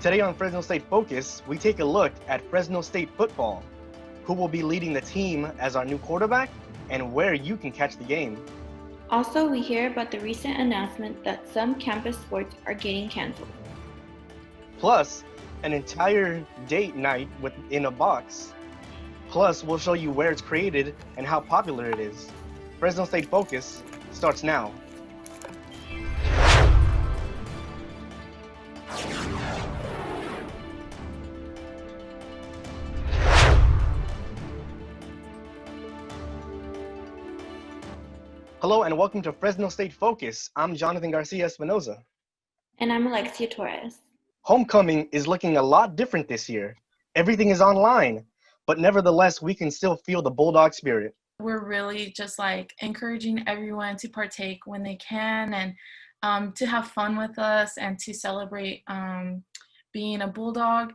Today on Fresno State Focus, we take a look at Fresno State football, who will be leading the team as our new quarterback, and where you can catch the game. Also, we hear about the recent announcement that some campus sports are getting canceled. Plus, an entire date night in a box. Plus, we'll show you where it's created and how popular it is. Fresno State Focus starts now. Hello and welcome to Fresno State Focus. I'm Jonathan Garcia Espinoza. And I'm Alexia Torres. Homecoming is looking a lot different this year. Everything is online, but nevertheless, we can still feel the Bulldog spirit. We're really just encouraging everyone to partake when they can and to have fun with us and to celebrate being a Bulldog.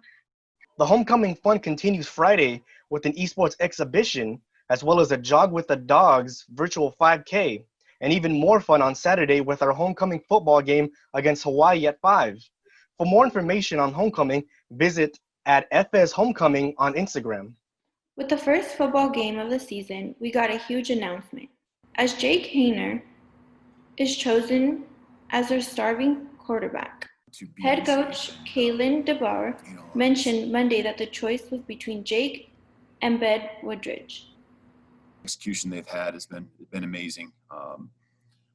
The homecoming fun continues Friday with an Esports exhibition, as well as a Jog with the Dogs virtual 5K, and even more fun on Saturday with our homecoming football game against Hawaii at 5. For more information on homecoming, visit at FS Homecoming on Instagram. With the first football game of the season, we got a huge announcement. As Jake Hayner is chosen as our starting quarterback. Head coach Kalen DeBauer mentioned Monday that the choice was between Jake and Ben Woodridge. Execution they've had has been amazing,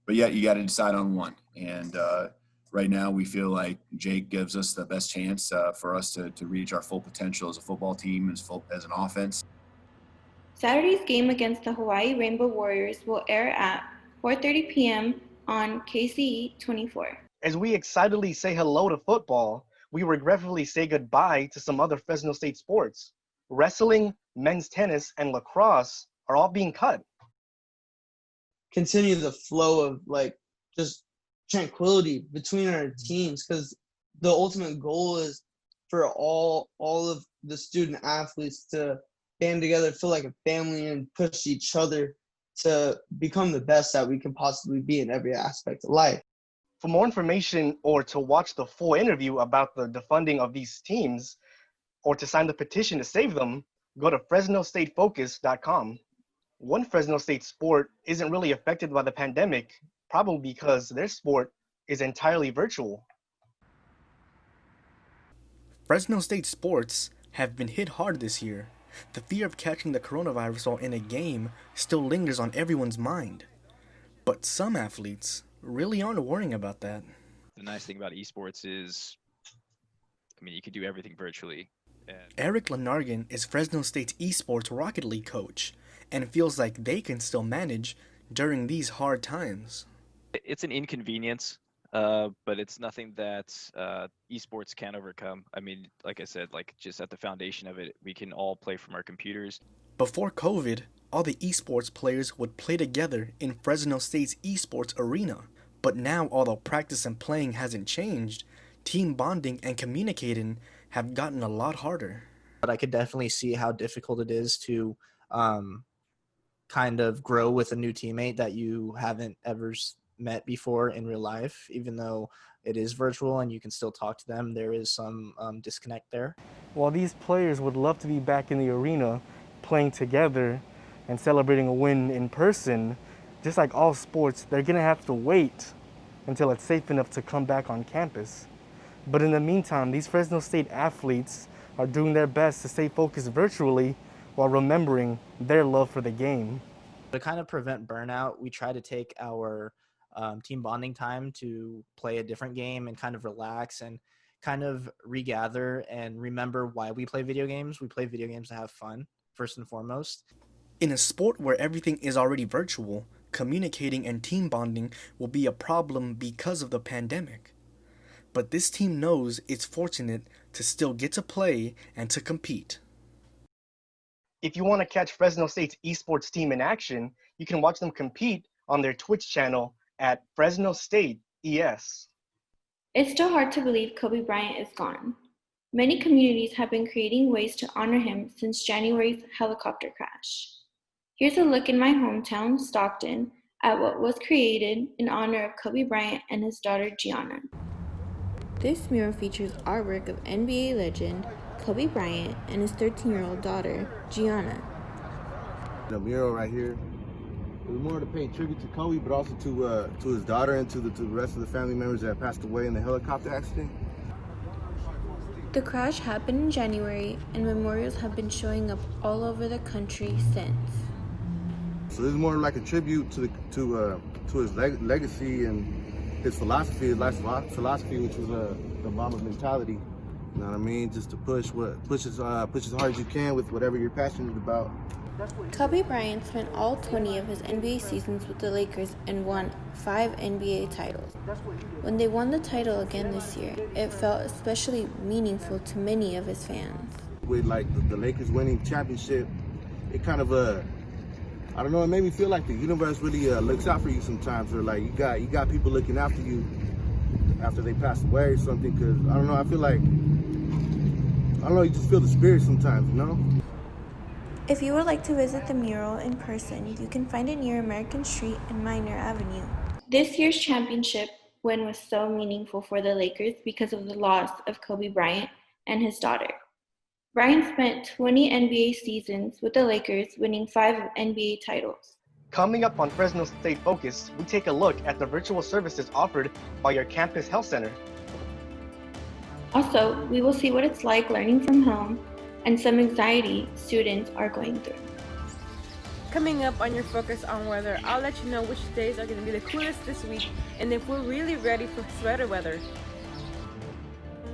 but yeah, you got to decide on one. And right now, we feel like Jake gives us the best chance for us to reach our full potential as a football team, as an offense. Saturday's game against the Hawaii Rainbow Warriors will air at 4:30 p.m. on KCE 24. As we excitedly say hello to football, we regretfully say goodbye to some other Fresno State sports. Wrestling, men's tennis, and lacrosse are all being cut. Continue the flow of just tranquility between our teams, because the ultimate goal is for all of the student athletes to band together, feel like a family, and push each other to become the best that we can possibly be in every aspect of life. For more information or to watch the full interview about the defunding of these teams or to sign the petition to save them, go to FresnoStateFocus.com. One Fresno State sport isn't really affected by the pandemic, probably because their sport is entirely virtual. Fresno State sports have been hit hard this year. The fear of catching the coronavirus while in a game still lingers on everyone's mind. But some athletes really aren't worrying about that. The nice thing about esports is, you could do everything virtually. Eric Lenargan is Fresno State's esports Rocket League coach and feels like they can still manage during these hard times. It's an inconvenience, but it's nothing that esports can overcome. Like I said, just at the foundation of it, we can all play from our computers. Before COVID, all the esports players would play together in Fresno State's esports arena. But now, although practice and playing hasn't changed, team bonding and communicating have gotten a lot harder. But I could definitely see how difficult it is to kind of grow with a new teammate that you haven't ever met before in real life. Even though it is virtual and you can still talk to them, there is some disconnect there. While these players would love to be back in the arena playing together and celebrating a win in person, just like all sports, they're going to have to wait until it's safe enough to come back on campus. But in the meantime, these Fresno State athletes are doing their best to stay focused virtually while remembering their love for the game. To kind of prevent burnout, we try to take our team bonding time to play a different game and kind of relax and kind of regather and remember why we play video games. We play video games to have fun, first and foremost. In a sport where everything is already virtual, communicating and team bonding will be a problem because of the pandemic. But this team knows it's fortunate to still get to play and to compete. If you want to catch Fresno State's esports team in action, you can watch them compete on their Twitch channel at Fresno State ES. It's still hard to believe Kobe Bryant is gone. Many communities have been creating ways to honor him since January's helicopter crash. Here's a look in my hometown, Stockton, at what was created in honor of Kobe Bryant and his daughter, Gianna. This mural features artwork of NBA legend Kobe Bryant and his 13-year-old daughter, Gianna. The mural right here, it was more to pay tribute to Kobe, but also to his daughter and to the rest of the family members that passed away in the helicopter accident. The crash happened in January, and memorials have been showing up all over the country since. So this is more like a tribute to his legacy and his philosophy, his life philosophy, which was the Mamba mentality. You know what I mean? Just to push as hard as you can with whatever you're passionate about. Kobe Bryant spent all 20 of his NBA seasons with the Lakers and won 5 NBA titles. When they won the title again this year, it felt especially meaningful to many of his fans. With like the Lakers winning championship, it kind of I don't know, it made me feel like the universe really looks out for you sometimes, or like you got people looking after you after they pass away or something. Because I don't know, I feel like you just feel the spirit sometimes, you know. If you would like to visit the mural in person, you can find it near American Street and Minor Avenue. This year's championship win was so meaningful for the Lakers because of the loss of Kobe Bryant and his daughter. Bryant spent 20 NBA seasons with the Lakers, winning 5 NBA titles. Coming up on Fresno State Focus, we take a look at the virtual services offered by your campus health center. Also, we will see what it's like learning from home and some anxiety students are going through. Coming up on your Focus on Weather, I'll let you know which days are going to be the coolest this week and if we're really ready for sweater weather.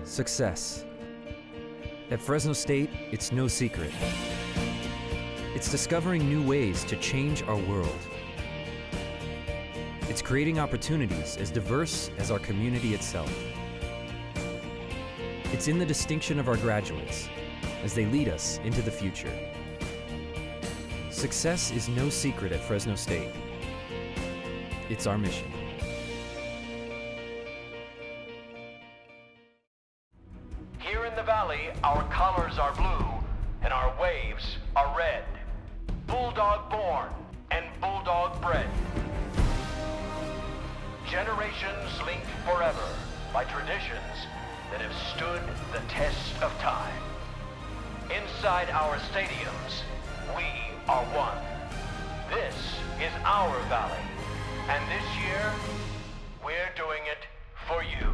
Success. At Fresno State, it's no secret. It's discovering new ways to change our world. It's creating opportunities as diverse as our community itself. It's in the distinction of our graduates as they lead us into the future. Success is no secret at Fresno State. It's our mission. Here in the valley, our colors are blue and our waves are red. Bulldog born and bulldog bred. Generations linked forever by traditions that have stood the test of time. Inside our stadiums, we are one. This is our valley, and this year, we're doing it for you.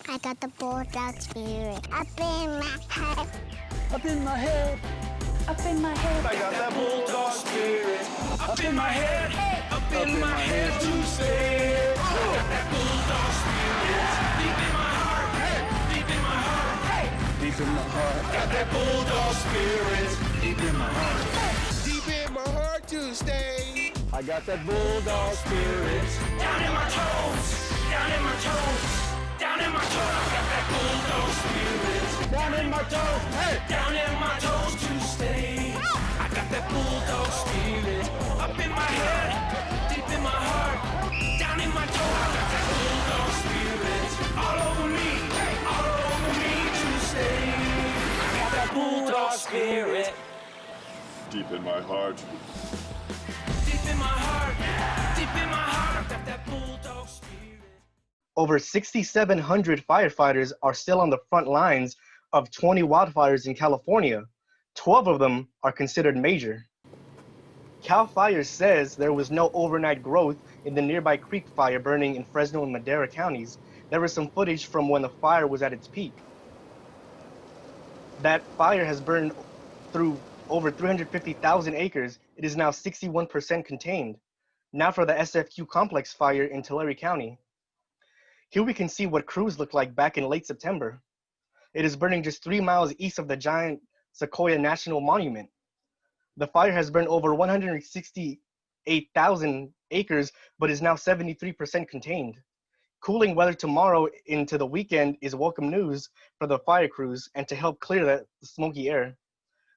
I got the bulldog spirit up in my head. Up in my head. Up in my head. I got that bulldog spirit. Up in my head. Up in my head to stay. I got that bulldog spirit. Deep in my heart. Deep in my heart. Deep in my heart. Got that bulldog spirit. Deep in my heart. Deep in my heart to stay. I got that bulldog spirit. Down in my toes. Down in my toes. Down in my toes. I got that bulldog spirit. Down in my toes. Hey. Down in my toes to stay. I got that bulldog spirit. Up in my head. Deep in my heart. Down in my toes. I got that bulldog spirit. All over me. All over me to stay. I got that bulldog spirit. Deep in my heart. Deep in my heart. Deep in my heart. I got that bulldog spirit. Over 6,700 firefighters are still on the front lines of 20 wildfires in California. 12 of them are considered major. CAL FIRE says there was no overnight growth in the nearby creek fire burning in Fresno and Madera counties. There was some footage from when the fire was at its peak. That fire has burned through over 350,000 acres. It is now 61% contained. Now for the SFQ complex fire in Tulare County. Here we can see what crews looked like back in late September. It is burning just 3 miles east of the giant Sequoia National Monument. The fire has burned over 168,000 acres, but is now 73% contained. Cooling weather tomorrow into the weekend is welcome news for the fire crews and to help clear the smoky air.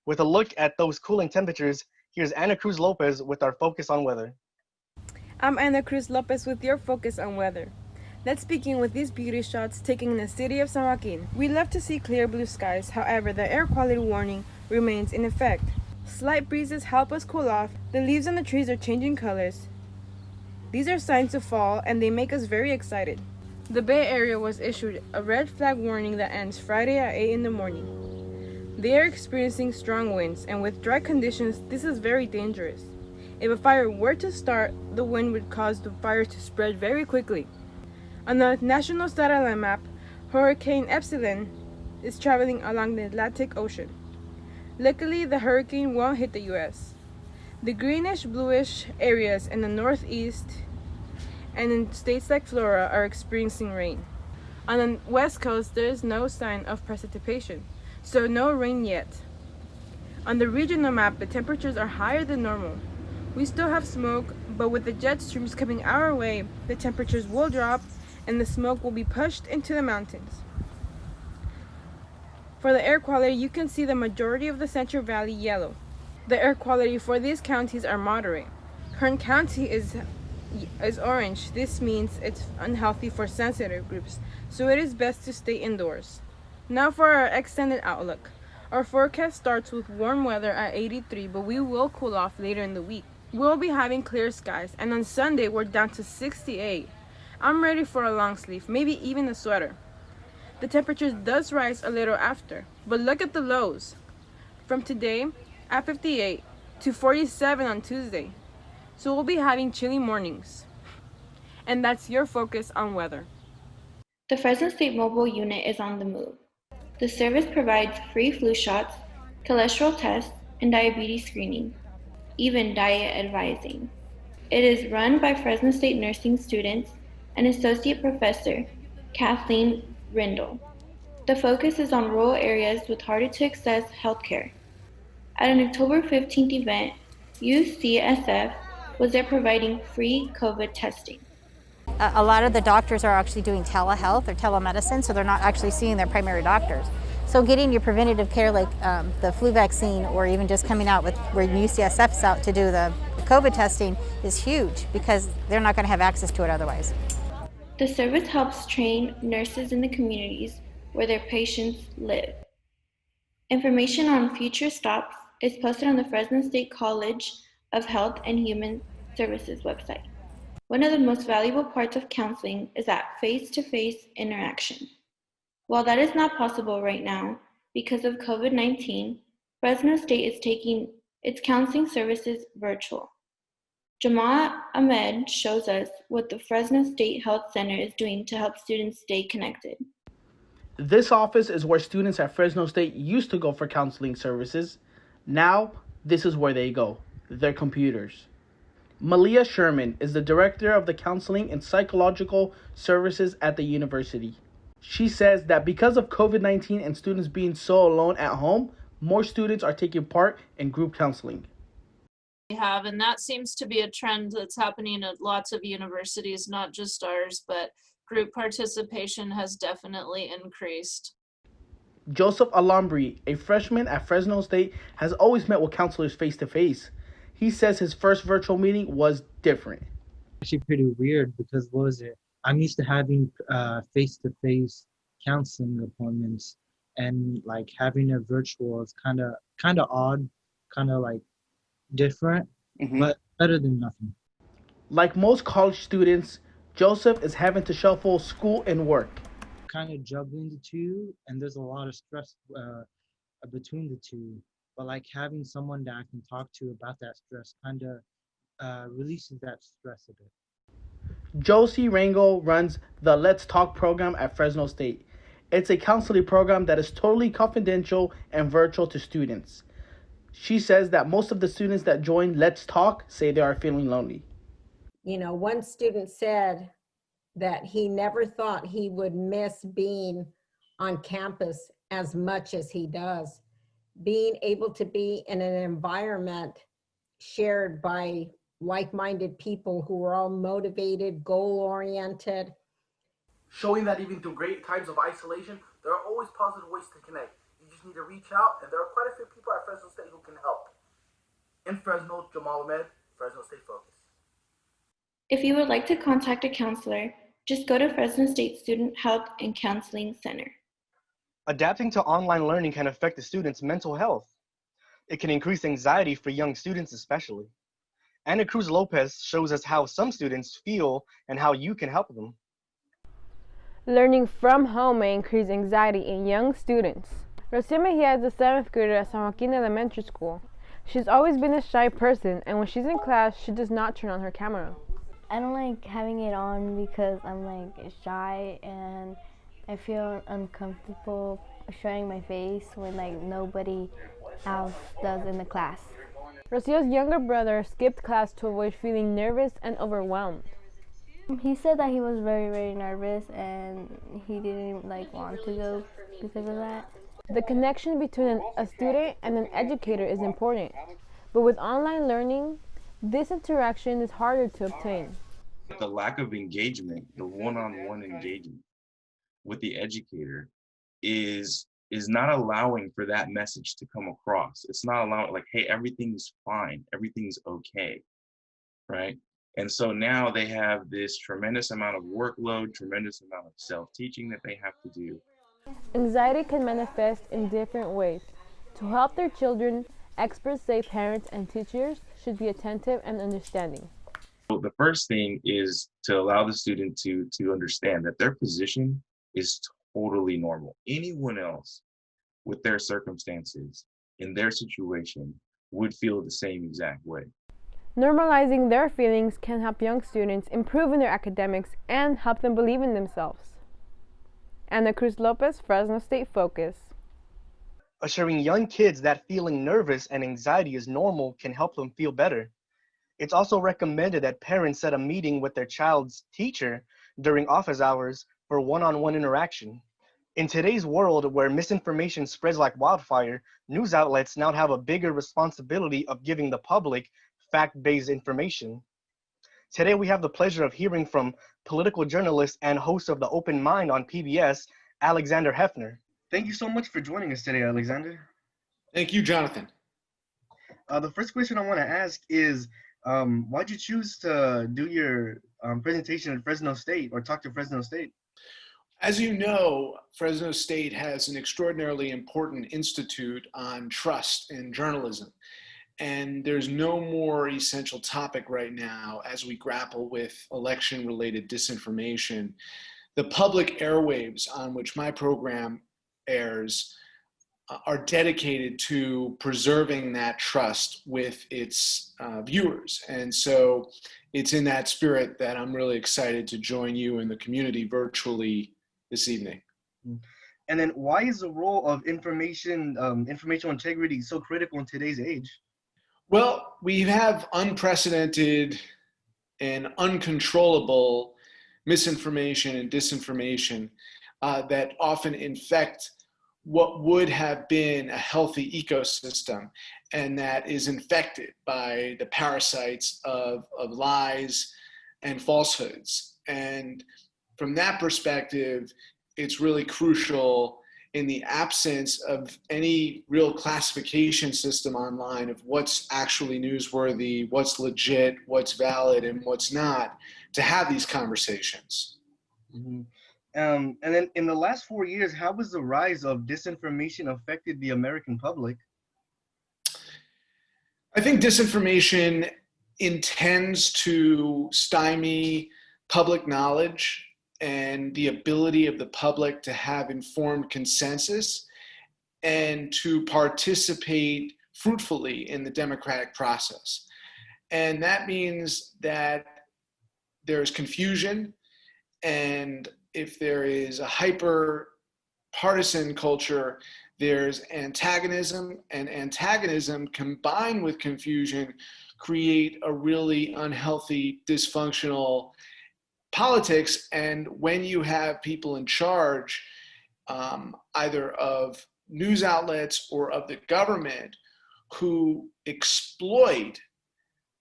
With a look at those cooling temperatures, here's Ana Cruz Lopez with our Focus on Weather. I'm Ana Cruz Lopez with your Focus on Weather. Let's begin with these beauty shots taken in the city of San Joaquin. We love to see clear blue skies, however, the air quality warning remains in effect. Slight breezes help us cool off, the leaves on the trees are changing colors, These are signs of fall, and they make us very excited. The Bay Area was issued a red flag warning that ends Friday at 8 in the morning. They are experiencing strong winds, and with dry conditions, this is very dangerous. If a fire were to start, the wind would cause the fire to spread very quickly. On the national satellite map, Hurricane Epsilon is traveling along the Atlantic Ocean. Luckily, the hurricane won't hit the U.S. The greenish-bluish areas in the northeast and in states like Florida are experiencing rain. On the west coast, there is no sign of precipitation, so no rain yet. On the regional map, the temperatures are higher than normal. We still have smoke, but with the jet streams coming our way, the temperatures will drop and the smoke will be pushed into the mountains. For the air quality, you can see the majority of the Central Valley yellow. The air quality for these counties are moderate. Kern County is orange. This means it's unhealthy for sensitive groups, so it is best to stay indoors. Now for our extended outlook. Our forecast starts with warm weather at 83, but we will cool off later in the week. We'll be having clear skies, and on Sunday we're down to 68. I'm ready for a long sleeve, maybe even a sweater. The temperature does rise a little after, but look at the lows. From today at 58 to 47 on Tuesday. So we'll be having chilly mornings. And that's your focus on weather. The Fresno State Mobile Unit is on the move. The service provides free flu shots, cholesterol tests, and diabetes screening, even diet advising. It is run by Fresno State nursing students and Associate Professor Kathleen Rindle. The focus is on rural areas with harder to access healthcare. At an October 15th event, UCSF was there providing free COVID testing. A lot of the doctors are actually doing telehealth or telemedicine, so they're not actually seeing their primary doctors. So getting your preventative care like the flu vaccine, or even just coming out with where UCSF's out to do the COVID testing, is huge because they're not going to have access to it otherwise. The service helps train nurses in the communities where their patients live. Information on future stops is posted on the Fresno State College of Health and Human Services website. One of the most valuable parts of counseling is that face-to-face interaction. While that is not possible right now because of COVID-19, Fresno State is taking its counseling services virtual. Jamal Ahmed shows us what the Fresno State Health Center is doing to help students stay connected. This office is where students at Fresno State used to go for counseling services. Now, this is where they go, their computers. Malia Sherman is the director of the Counseling and Psychological Services at the university. She says that because of COVID-19 and students being so alone at home, more students are taking part in group counseling. We have, and that seems to be a trend that's happening at lots of universities, not just ours, but group participation has definitely increased. Joseph Alambri, a freshman at Fresno State, has always met with counselors face-to-face. He says his first virtual meeting was different. Actually pretty weird because what was it? I'm used to having face-to-face counseling appointments, and like having a virtual is kind of odd, kind of like different, but better than nothing. Like most college students, Joseph is having to shuffle school and work. Kind of juggling the two, and there's a lot of stress between the two. But like having someone that I can talk to about that stress kind of releases that stress a bit. Josie Rangel runs the Let's Talk program at Fresno State. It's a counseling program that is totally confidential and virtual to students. She says that most of the students that join Let's Talk say they are feeling lonely. You know, one student said that he never thought he would miss being on campus as much as he does. Being able to be in an environment shared by like-minded people who are all motivated, goal-oriented. Showing that even through great times of isolation, there are always positive ways to connect. You just need to reach out, and there are quite a few people at Fresno State who can help. In Fresno, Jamal Ahmed, Fresno State Focus. If you would like to contact a counselor, just go to Fresno State Student Health and Counseling Center. Adapting to online learning can affect the student's mental health. It can increase anxiety for young students especially. Ana Cruz Lopez shows us how some students feel and how you can help them. Learning from home may increase anxiety in young students. Rocio Mejia is a 7th grader at San Joaquin Elementary School. She's always been a shy person, and when she's in class, she does not turn on her camera. I don't like having it on because I'm like shy and I feel uncomfortable showing my face when like nobody else does in the class. Rocio's younger brother skipped class to avoid feeling nervous and overwhelmed. He said that he was very, very nervous and he didn't like want to go because of that. The connection between a student and an educator is important, but with online learning, this interaction is harder to obtain. The lack of engagement, the one-on-one engagement with the educator is not allowing for that message to come across. It's not allowing, like, hey, everything's fine, everything's okay, right? And so now they have this tremendous amount of workload, tremendous amount of self-teaching that they have to do. Anxiety can manifest in different ways. To help their children, experts say parents and teachers should be attentive and understanding. So the first thing is to allow the student to understand that their position is totally normal. Anyone else with their circumstances, in their situation, would feel the same exact way. Normalizing their feelings can help young students improve in their academics and help them believe in themselves. Ana Cruz Lopez, Fresno State Focus. Assuring young kids that feeling nervous and anxiety is normal can help them feel better. It's also recommended that parents set a meeting with their child's teacher during office hours for one-on-one interaction. In today's world where misinformation spreads like wildfire, news outlets now have a bigger responsibility of giving the public fact-based information. Today we have the pleasure of hearing from political journalist and host of The Open Mind on PBS, Alexander Hefner. Thank you so much for joining us today, Alexander. Thank you, Jonathan. The first question I want to ask is, why'd you choose to do your presentation at Fresno State or talk to Fresno State? As you know, Fresno State has an extraordinarily important institute on trust in journalism. And there's no more essential topic right now as we grapple with election-related disinformation. The public airwaves on which my program airs are dedicated to preserving that trust with its viewers. And so it's in that spirit that I'm really excited to join you and the community virtually this evening. And then why is the role of informational integrity so critical in today's age? Well, we have unprecedented and uncontrollable misinformation and disinformation that often infect what would have been a healthy ecosystem, and that is infected by the parasites of lies and falsehoods. And from that perspective, it's really crucial in the absence of any real classification system online of what's actually newsworthy, what's legit, what's valid, and what's not, to have these conversations. Mm-hmm. And then in the last 4 years, how has the rise of disinformation affected the American public? I think disinformation intends to stymie public knowledge and the ability of the public to have informed consensus and to participate fruitfully in the democratic process. And that means that there's confusion, and if there is a hyper partisan culture, there's antagonism, and antagonism combined with confusion create a really unhealthy, dysfunctional politics. And when you have people in charge, either of news outlets or of the government, who exploit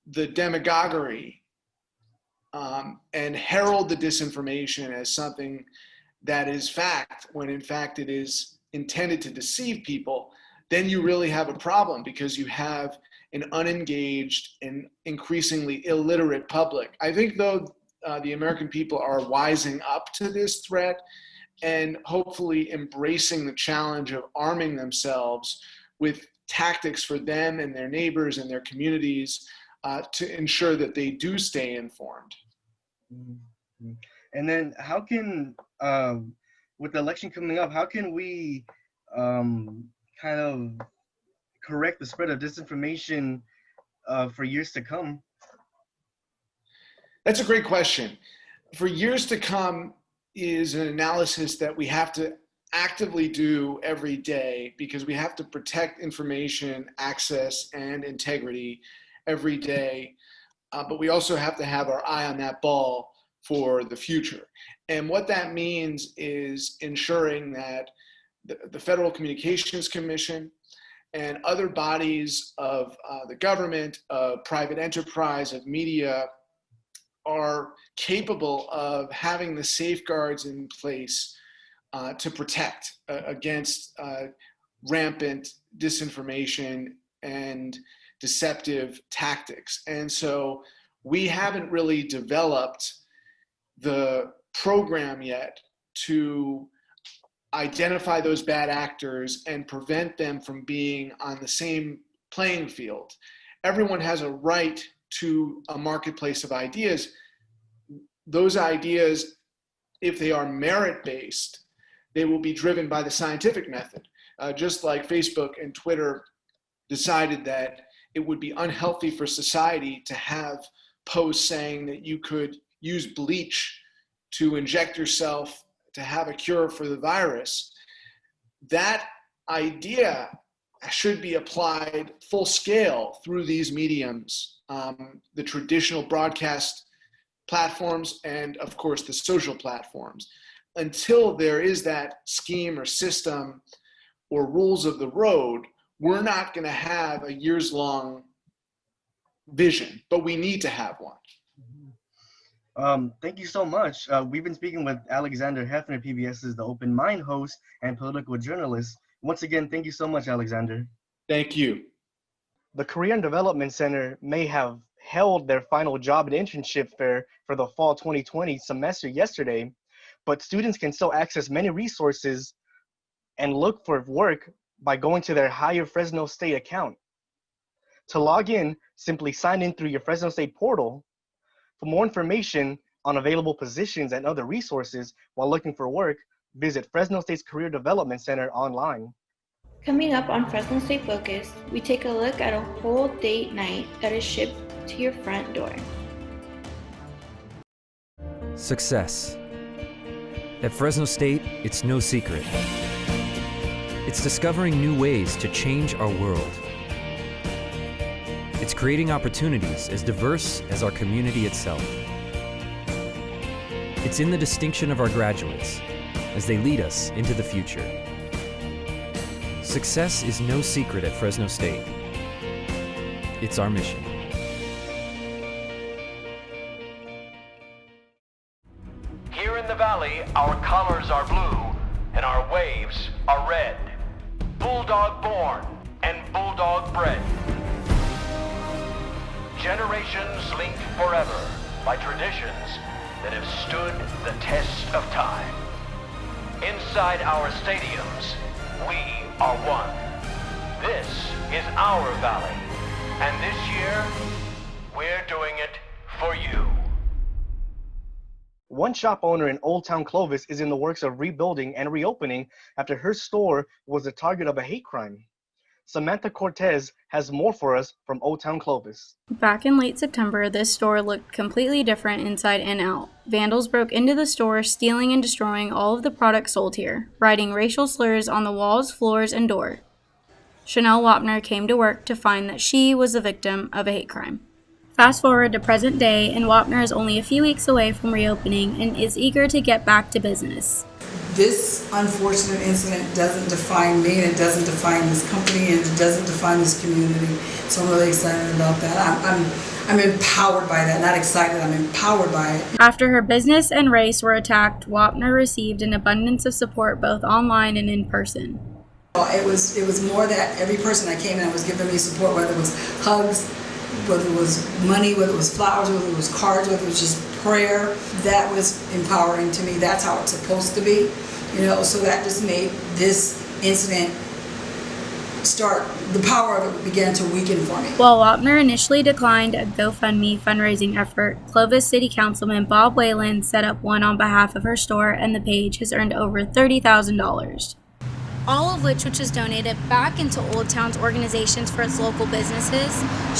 the demagoguery and herald the disinformation as something that is fact, when in fact it is intended to deceive people, then you really have a problem, because you have an unengaged and increasingly illiterate public. I think, though, the American people are wising up to this threat and hopefully embracing the challenge of arming themselves with tactics for them and their neighbors and their communities to ensure that they do stay informed. Mm-hmm. And then how can, with the election coming up, how can we kind of correct the spread of disinformation for years to come? That's a great question. For years to come is an analysis that we have to actively do every day, because we have to protect information access and integrity every day. But we also have to have our eye on that ball for the future. And what that means is ensuring that the Federal Communications Commission and other bodies of the government, of private enterprise, of media are capable of having the safeguards in place to protect against rampant disinformation and deceptive tactics. And so we haven't really developed the program yet to identify those bad actors and prevent them from being on the same playing field. Everyone has a right to a marketplace of ideas. Those ideas, if they are merit-based, they will be driven by the scientific method. Just like Facebook and Twitter decided that it would be unhealthy for society to have posts saying that you could use bleach to inject yourself to have a cure for the virus. That idea should be applied full scale through these mediums, the traditional broadcast platforms and of course the social platforms. Until there is that scheme or system or rules of the road, we're not going to have a years-long vision, but we need to have one. Thank you so much. We've been speaking with Alexander Hefner, PBS's The Open Mind host and political journalist. Once again, thank you so much, Alexander. Thank you. The Career and Development Center may have held their final job and internship fair for the fall 2020 semester yesterday, but students can still access many resources and look for work by going to their Hire Fresno State account. To log in, simply sign in through your Fresno State portal. For more information on available positions and other resources while looking for work, visit Fresno State's Career Development Center online. Coming up on Fresno State Focus, we take a look at a whole date night that is shipped to your front door. Success. At Fresno State, it's no secret. It's discovering new ways to change our world. It's creating opportunities as diverse as our community itself. It's in the distinction of our graduates as they lead us into the future. Success is no secret at Fresno State. It's our mission. Here in the valley, our colors are blue and our waves are red. Bulldog born and bulldog bred. Generations linked forever by traditions that have stood the test of time. Inside our stadiums, we are one. This is our valley, and this year, we're doing it for you. One shop owner in Old Town Clovis is in the works of rebuilding and reopening after her store was the target of a hate crime. Samantha Cortez has more for us from Old Town Clovis. Back in late September, this store looked completely different inside and out. Vandals broke into the store, stealing and destroying all of the products sold here, writing racial slurs on the walls, floors, and door. Chanel Wapner came to work to find that she was the victim of a hate crime. Fast forward to present day, and Wapner is only a few weeks away from reopening and is eager to get back to business. This unfortunate incident doesn't define me, and it doesn't define this company, and it doesn't define this community. So I'm really excited about that. I'm empowered by that. Not excited, I'm empowered by it. After her business and race were attacked, Wapner received an abundance of support both online and in person. It was more that every person that came in was giving me support, whether it was hugs, whether it was money, whether it was flowers, whether it was cards, whether it was just prayer. That was empowering to me. That's how it's supposed to be, so that just made this incident the power of it began to weaken for me. While Wapner initially declined a GoFundMe fundraising effort, Clovis City Councilman Bob Whalen set up one on behalf of her store, and the page has earned over $30,000. All of which was donated back into Old Town's organizations for its local businesses.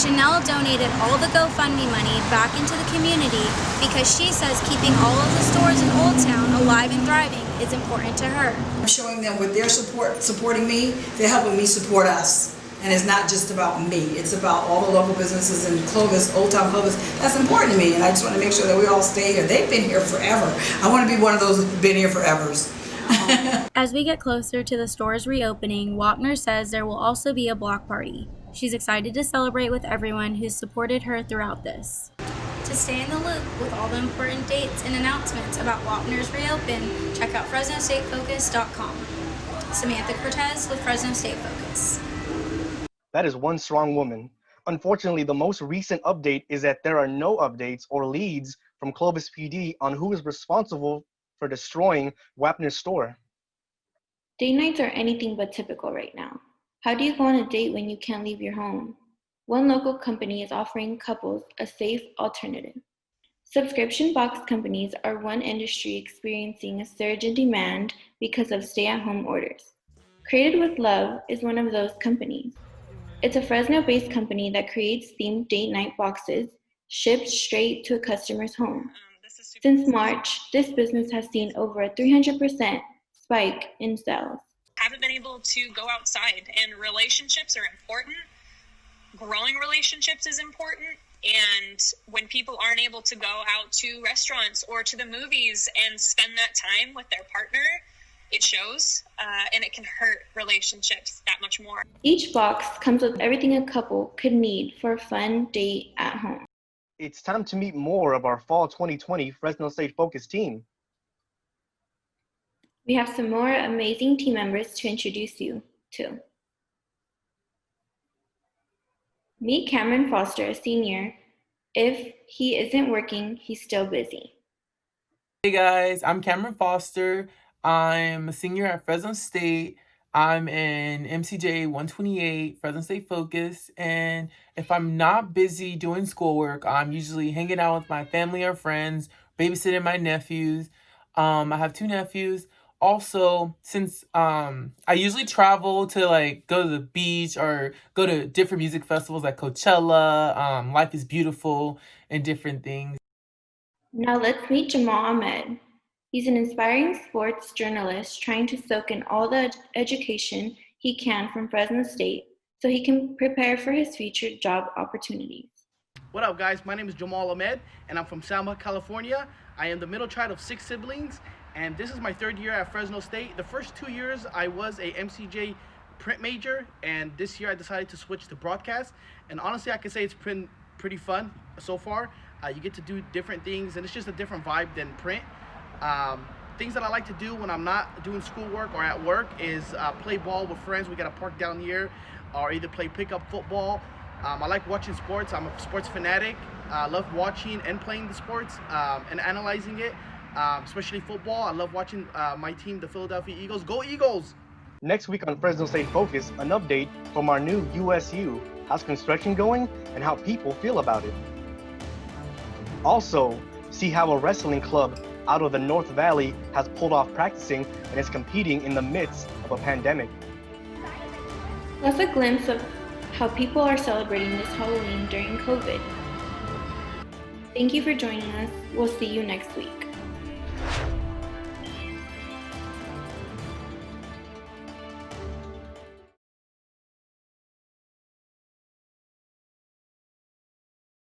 Chanel donated all the GoFundMe money back into the community because she says keeping all of the stores in Old Town alive and thriving is important to her. I'm showing them with their supporting me, they're helping me support us. And it's not just about me, it's about all the local businesses in Clovis, Old Town Clovis. That's important to me, and I just want to make sure that we all stay here. They've been here forever. I want to be one of those who've been here forevers. As we get closer to the store's reopening, Wapner says there will also be a block party. She's excited to celebrate with everyone who's supported her throughout this. To stay in the loop with all the important dates and announcements about Wapner's reopen, check out FresnoStateFocus.com. Samantha Cortez with Fresno State Focus. That is one strong woman. Unfortunately, the most recent update is that there are no updates or leads from Clovis PD on who is responsible for destroying Wapner's store. Date nights are anything but typical right now. How do you go on a date when you can't leave your home? One local company is offering couples a safe alternative. Subscription box companies are one industry experiencing a surge in demand because of stay-at-home orders. Created with Love is one of those companies. It's a Fresno-based company that creates themed date night boxes shipped straight to a customer's home. Since March, this business has seen over a 300% spike in sales. Haven't been able to go outside, and relationships are important. Growing relationships is important, and when people aren't able to go out to restaurants or to the movies and spend that time with their partner, it shows, and it can hurt relationships that much more. Each box comes with everything a couple could need for a fun date at home. It's time to meet more of our Fall 2020 Fresno State Focus team. We have some more amazing team members to introduce you to. Meet Cameron Foster, a senior. If he isn't working, he's still busy. Hey guys, I'm Cameron Foster. I'm a senior at Fresno State. I'm in MCJ 128, Fresno State Focus, and if I'm not busy doing schoolwork, I'm usually hanging out with my family or friends, babysitting my nephews. I have 2 nephews. Also, since I usually travel to go to the beach or go to different music festivals like Coachella, Life is Beautiful, and different things. Now let's meet Jamal Ahmed. He's an inspiring sports journalist trying to soak in all the education he can from Fresno State so he can prepare for his future job opportunities. What up, guys? My name is Jamal Ahmed, and I'm from Selma, California. I am the middle child of 6 siblings, and this is my 3rd year at Fresno State. The first 2 years, I was a MCJ print major, and this year I decided to switch to broadcast. And honestly, I can say it's been pretty fun so far. You get to do different things, and it's just a different vibe than print. Things that I like to do when I'm not doing schoolwork or at work is play ball with friends. We got a park down here, or either play pickup football. I like watching sports. I'm a sports fanatic. I love watching and playing the sports and analyzing it, especially football. I love watching my team, the Philadelphia Eagles. Go Eagles! Next week on Fresno State Focus, an update from our new USU. How's construction going and how people feel about it? Also, see how a wrestling club out of the North Valley has pulled off practicing and is competing in the midst of a pandemic. Plus a glimpse of how people are celebrating this Halloween during COVID. Thank you for joining us. We'll see you next week.